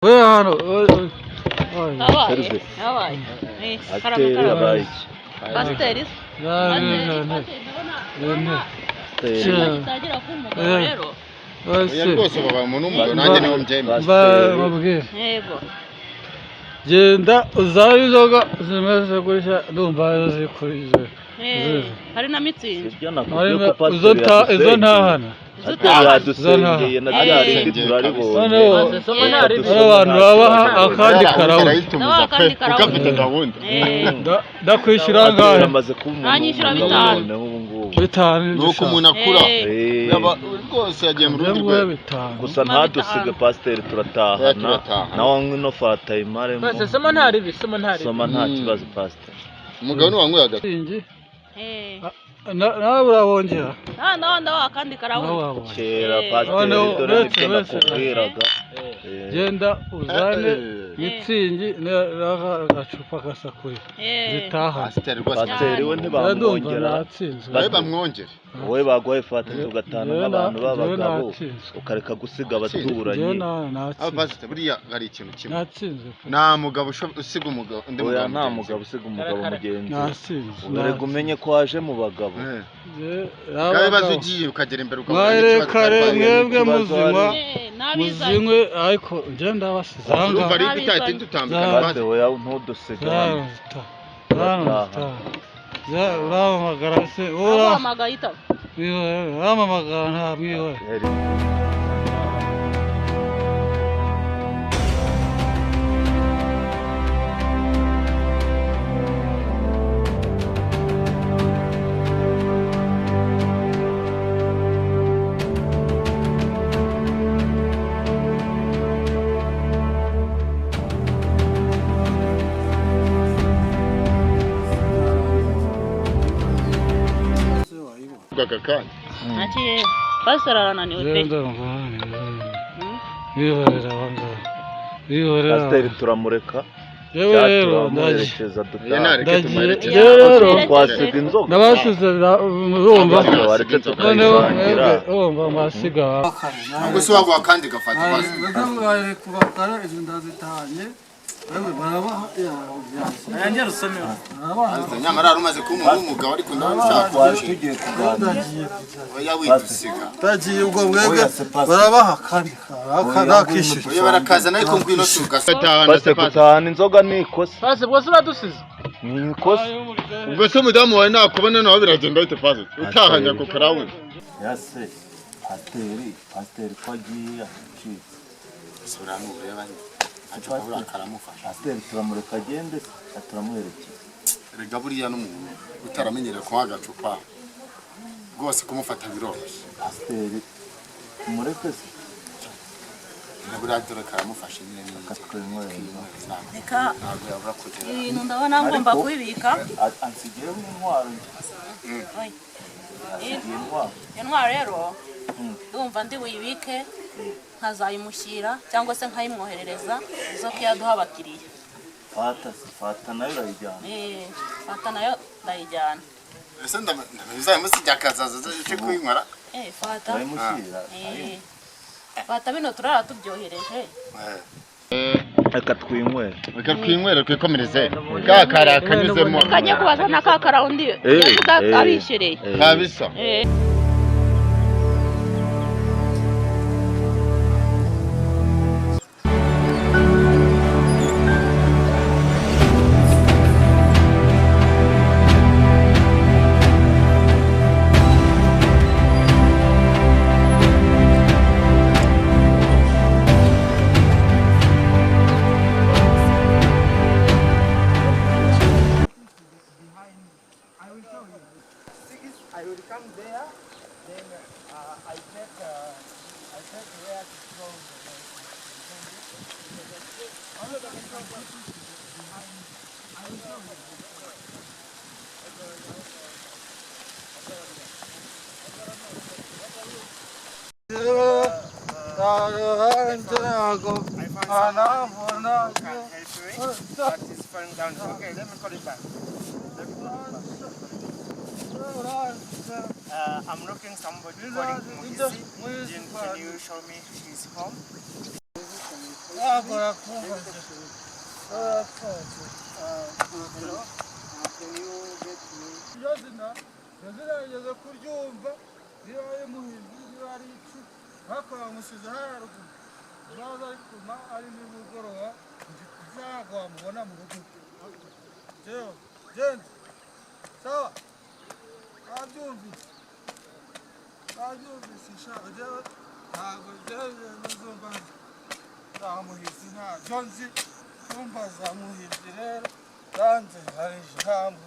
왜 하노? Serve. Ateri Pasiteri. Oya rwose baba umuntu w'umugabo nanjye niho mbyemera. babwiye Yego. genda uzabe inzoga zimeze gutya ndumva zikurize Hari na mitsingi. Sibyo nakubwiye ko pasiteri izo ntahana yadusengeye na bya rindi turaribonye. abantu babaha akandi karabu ugafite gahunda ndakwishyura ngahe amaze kuba Nanyishyura bitanu. bitanu nuko umuntu akura rwose yagiye mu rundi rwego gusa ntadusige pasiteri turatahana nawe ngwino fata imaremo soma nta kibazo pasiteri umugabo ni wanyweye agati nawe urabongera Ndawa kandi karabu. kera pasiteri dore nibyo nakubwiraga genda uzane mitsingi n'agacupa gasakuye zitaha pasiteri we ntibamwongera babe bamwongere wowe baguhaye fata tugatana n'abantu b'abagabo ukareka gusiga abaturanyi pasiteri buriya hari ikintu kimwe natsinze nta mugabo usiga umugabo undi mugabo nta mugabo usiga umugabo mugenzi natsinze urega umenye ko waje mu bagabo ibibazo ugiye ukagera imbere mwarekare mwebwe muzinywe ariko njye ndabasize urumva ari bitahita dutambika maze wowe ntudusige urahamagara se Urahamagara itaba. urahamagara nta mwihore aka kanya Ati pasiteri arananiwe pe. bihorera abangaba bihorera pasiteri turamureka yewe rero turamuherekeza nareke tumuherekeze rero twasiga inzoga nabasize urumva waretse noneho tukayisangira urumva mwasiga ntabwo se waguha kandi gafata pasiteri bagabaye kubakara izo ndazitahanye barabaha yanjye rusomera nyamara ari umaze kuba umuntu w'umugabo ariko ndabona tugiye kuganira oya widusiga tagiye ubwo mwebwe barabaha kandi nakishyura oya barakazana ariko ngwino tugatahana pasiteri gutahana inzoga ni ikosa Pasi bwose uradusize. ni ikosa ubwo se mudamu wawe nakubona nawe biragenda bite pasiteri utahanya ku karawundi yase pasiteri ko agiye acitse sura n'ubureba pasiteri turamureka agende turamuherekeza rega buriya n'umuntu utaramenyereye kunywa agacupa rwose kumufata biroroshye pasiteri umureke se buriya dore karamufashe nyine Reka ntabwo yabura kugera ibintu ndabona ngomba kubibika. ansigiyeho intwaro Intwaro rero ndumva ndi buyibike nkazayimushyira cyangwa se nkayimwoherereza izo yaduha abakiriya. fata nayo urayijyana Fata nayo ndayijyana. ese ndabizayimusijya akazaza cyo kuyinkora Fata. urayimushyira Fata bino turara tubyohereje. reka twinywere twikomereze ka kari akanyuzemo Kajya kubaza na ka karawundi abishyereye. kabisa Okay, let me call it back. I'm looking somebody calling Muhisi. Can you show me his home? Agora kumva. Yazina kuryumva biraye muhinzi bari iki bakora musize haruguru baza kuma ari nimugoroba nzagwa mubona mu rugo Jeo gente sawa abyumvise shaka Jeo ntabwo Jeo nzumva zamuhizi nta jonzi kumva zamuhizi rero danze hari ijambo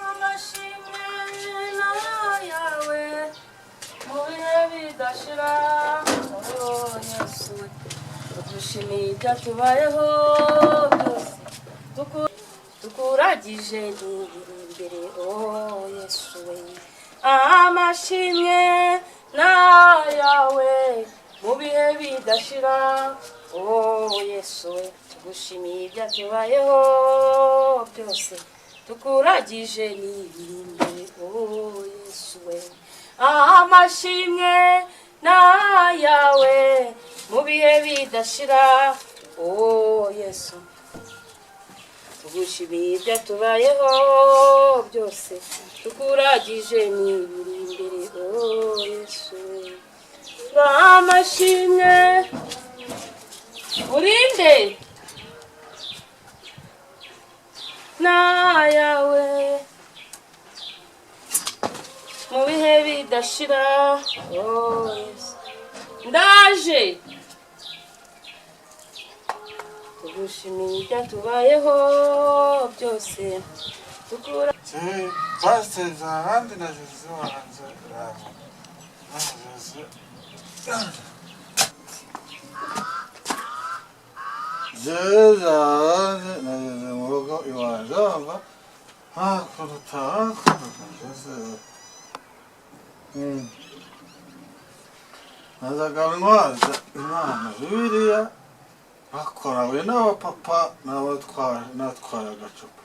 amashimwe yawe mu bihe bidashira oh Yesu dushimiye ibyatubayeho byose tukuragije imbere oh Yesu we amashimwe yawe mu bihe bidashira oh Yesu we tugushimiye ibyatubayeho byose tukuragije n'ibirimbe oh Yesu we amashimwe yawe mu bihe bidashira oh Yesu tugushimiye ibyatubayeho byose tukuragije n'ibirimbe oh Yesu we amashimwe urinde yawe mu bihe bidashira oh Yesu ndaje tugushimiye ibyatubayeho byose tukura Pastor Zahandi na Jose wahanze Jose na murugo iwanjye hakuruta Jose nazaga ntwaza inama Bibiliya bakorawe n'abapapa n'abatwara agacupa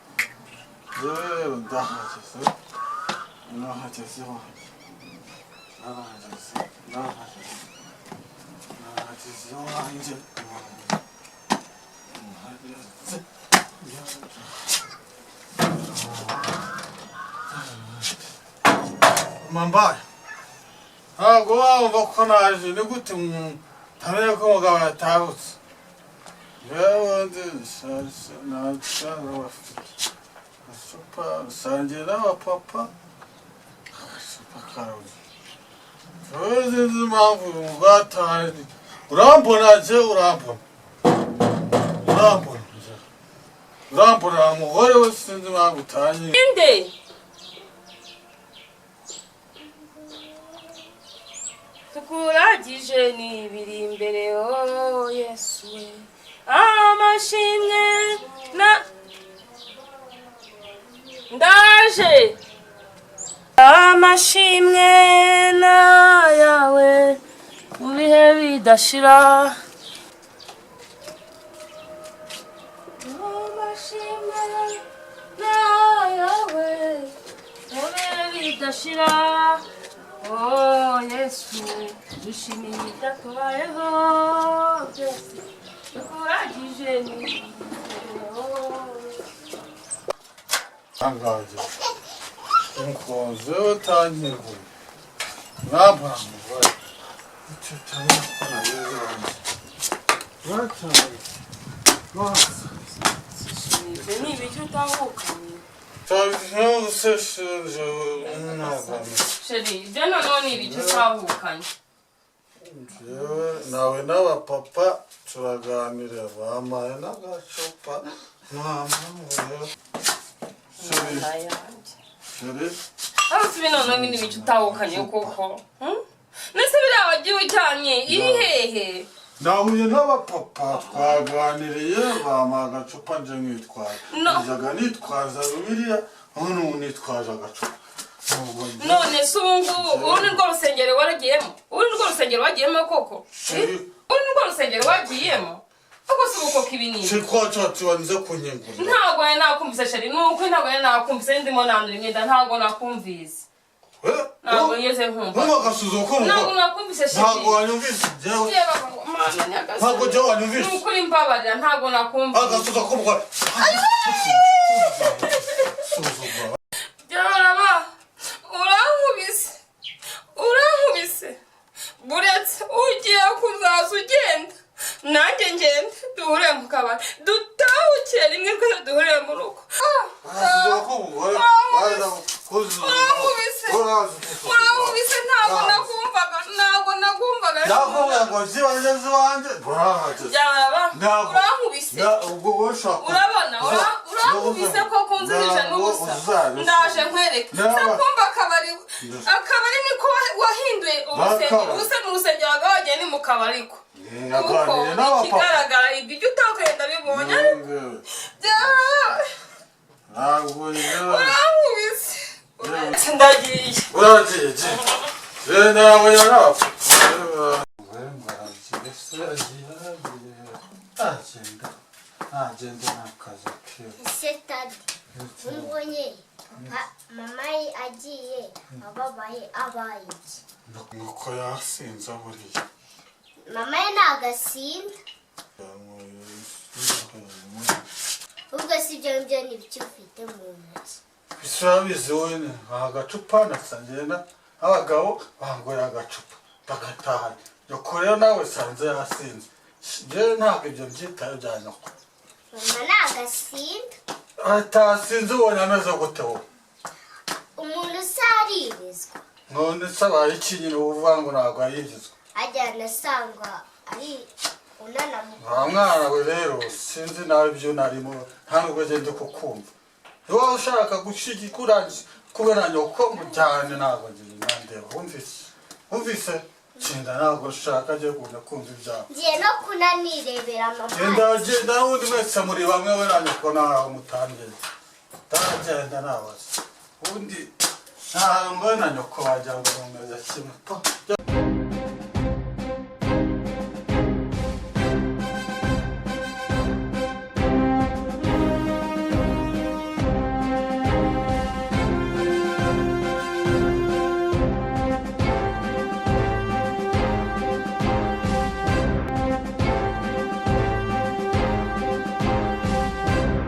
rero ndahageze nahageze iwanjye Mambaye ntabwo wumva ko naje ni gute ntamenya ko umugabo yatahutse yewe ndishatse ntabwo bafite agacupa rusangiye n'abapapa agacupa karuzi tuzi impamvu bwataye urambona nje urambona umugore we sinzi impamvu utanye inde tukuragije n'ibiri imbere oh Yesu we amashimwe ndaje amashimwe yawe mu bihe bidashira amashimwe yawe mu bihe bidashira oh Yesu dushimiye ibyatubayeho byose tukuragije Angaje umukozi utangiye nabura umugore icyo cyane ko nageze wanjye ibyo ni ibiki utahukanye sheri ibyo noneho ni ibiki utahukanye nawe n'abapapa turaganira bampaye n'agacupa ntampamvu ariko ibi noneho ni ibiki utahukanye koko nese biriya wagiye ujyanye iri hehe nahuye n'abapapa twaganiriye bampaye agacupa nje nkitwaza njyaga nitwaza Bibiliya none ubu nitwaje agacupa none se ubu ngubu uru ni rwo rusengero waragiyemo uru ni rwo rusengero wagiyemo koko uru ni rwo rusengero wagiyemo ako si uko kibinini Chikwachati wanze kunyengura ntabwo nakumvise sheri nuko ntabwo nakumvise ndimo nandura imyenda ntabwo nakumvise ntabwo ngeze nkumva agasuzo ko ntabwo nakumvise ntabwo wanyumvise ntabwo jya wanyumvise ni ukuri mbabarira ntabwo nakumva agasuzo ko mugore byaraba urankubise buretse ugiye kuzaza ugenda nanjye ngende duhure mu kabari dutahukire rimwe twese duhure mu rugo urankubise ntabwo nakumvaga urankubise urabona urankubise ko kunzirije n'ubusa ndaje nkwereke sakumva akabari niko wahinduye urusengero ubuse mu rusengero waga wagiye ni mu kabari ko kuko ikigaragara ibyo utakenda bibonye urankubise ndagiye nawe yarapfa agenda n'akazi ke ese tadi umbonye mama ye agiye ababaye abaye iki nuko yasinze buriya mama ye ntago asinda ubwo si ibyo ngibyo ni ibyo ufite mu ntoki urabizi wowe ni agacupa nasangenda abagabo bangurira agacupa bagatahana nyoko rero nawe sanze yasinze njyewe ntabwo ibyo byitaye bya nyoko mama ntago asinda atasinze ubonye ameze gute wowe umuntu usaririzwa none se abaye iki nyine uvuga ngo ntabwo ayirizwa ajyana asanga ari unanamuka nta mwana we rero sinzi nawe ibyo narimo nta nubwo agende kukumva niba ushaka kurangiza kubera nyoko cyane ntabwo ngira nandeba wumvise Genda ntabwo ushaka ajya kumva ibyawe ngiye no kunanirebera mama genda n'ubundi mwese muri bamwe we na nyoko nawe mutangire ndagenda nabaza ubundi ntabwo na nyoko wagira ngo mumeze kimwe